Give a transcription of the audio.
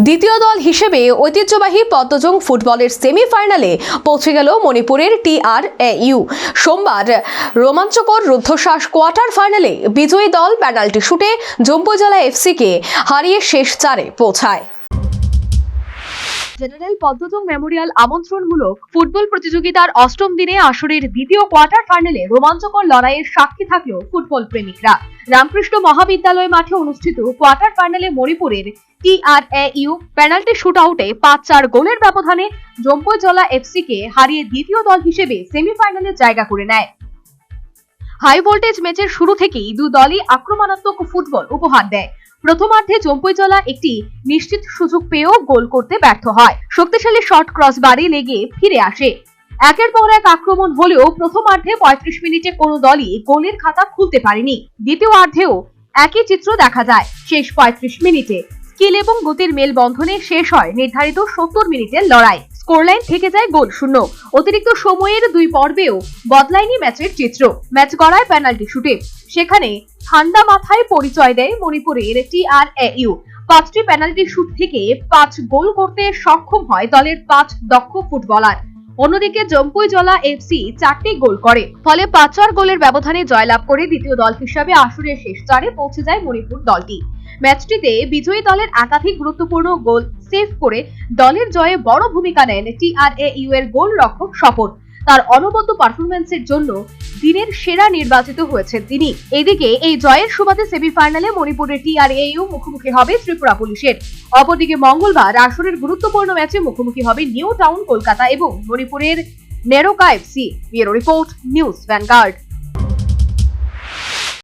দ্বিতীয় দল হিসেবে ঐতিহ্যবাহী পদ্মজং ফুটবলের সেমিফাইনালে পৌঁছে গেল মণিপুরের TRAU। সোমবার রোমাঞ্চকর রুদ্ধশ্বাস কোয়ার্টার ফাইনালে বিজয়ী দল পেনাল্টি শুটে জম্পুজলা এফসিকে হারিয়ে শেষ চারে পৌঁছায়। জেনারেল পদ্মজং মেমোরিয়াল আমন্ত্রণমূলক ফুটবল প্রতিযোগিতার অষ্টম দিনে আসরের দ্বিতীয় কোয়ার্টার ফাইনালে রোমাঞ্চকর লড়াইয়ের সাক্ষী থাকল ফুটবল প্রেমিকরা। রামকৃষ্ণ মহাবিদ্যালয় মাঠে অনুষ্ঠিত কোয়ার্টার ফাইনালে মণিপুরের TRAU পেনাল্টি শুটআউটে 5-4 গোলের ব্যবধানে জম্পুজলা এফসিকে হারিয়ে দ্বিতীয় দল হিসেবে সেমিফাইনালে জায়গা করে নেয়। হাই ভোল্টেজ ম্যাচের শুরু থেকেই দু দলই আক্রমণাত্মক ফুটবল উপহার দেয়। প্রথমার্ধে জম্পুজলা একটি নিশ্চিত সুযোগ পেয়েও গোল করতে ব্যর্থ হয়। শক্তিশালী শট ক্রসবারে লেগে ফিরে আসে। একের পর এক আক্রমণ হলেও প্রথমার্ধে 35 মিনিটে কোনো দলই গোলের খাতা খুলতে পারেনি। দ্বিতীয়ার্ধেও একই চিত্র দেখা যায়। শেষ 35 মিনিটে স্কিল এবং গতির মেলবন্ধনে শেষ হয় নির্ধারিত 70 মিনিটের লড়াই। স্কোরলাইন থেকে যায় গোল শূন্য। অতিরিক্ত সময়ের দুই পর্বেও বদলায়নি ম্যাচের চিত্র। ম্যাচ গড়ায় পেনাল্টি শুটে। সেখানে ঠান্ডা মাথায় পরিচয় দেয় মণিপুরের TRAU। 5টি পেনাল্টি শুট থেকে 5 গোল করতে সক্ষম হয় দলের 5 দক্ষ ফুটবলার। অন্যদিকে জম্পুজলা এফসি 4টি গোল করে। ফলে 5-4 গোলের ব্যবধানে জয়লাভ করে দ্বিতীয় দল হিসাবে আসরের শেষ চারে পৌঁছে যায় মণিপুর দলটি। ম্যাচটিতে বিজয়ী দলের একাধিক গুরুত্বপূর্ণ গোল সেভ করে দলের জয়ে বড় ভূমিকা নেন TRAU এর গোলরক্ষক স্বপন। তার অনবদ্য পারফরম্যান্সের জন্য দিনের সেরা নির্বাচিত হয়েছেন তিনি। এদিকে এই জয়ের সুবাদে সেমিফাইনালে মণিপুরের TRAU মুখোমুখি হবে ত্রিপুরা পুলিশের। অপরদিকে মঙ্গলবার আসরের গুরুত্বপূর্ণ ম্যাচে মুখোমুখি হবে নিউ টাউন কলকাতা এবং মণিপুরের NEROCA FC. Bureau report, news vanguard.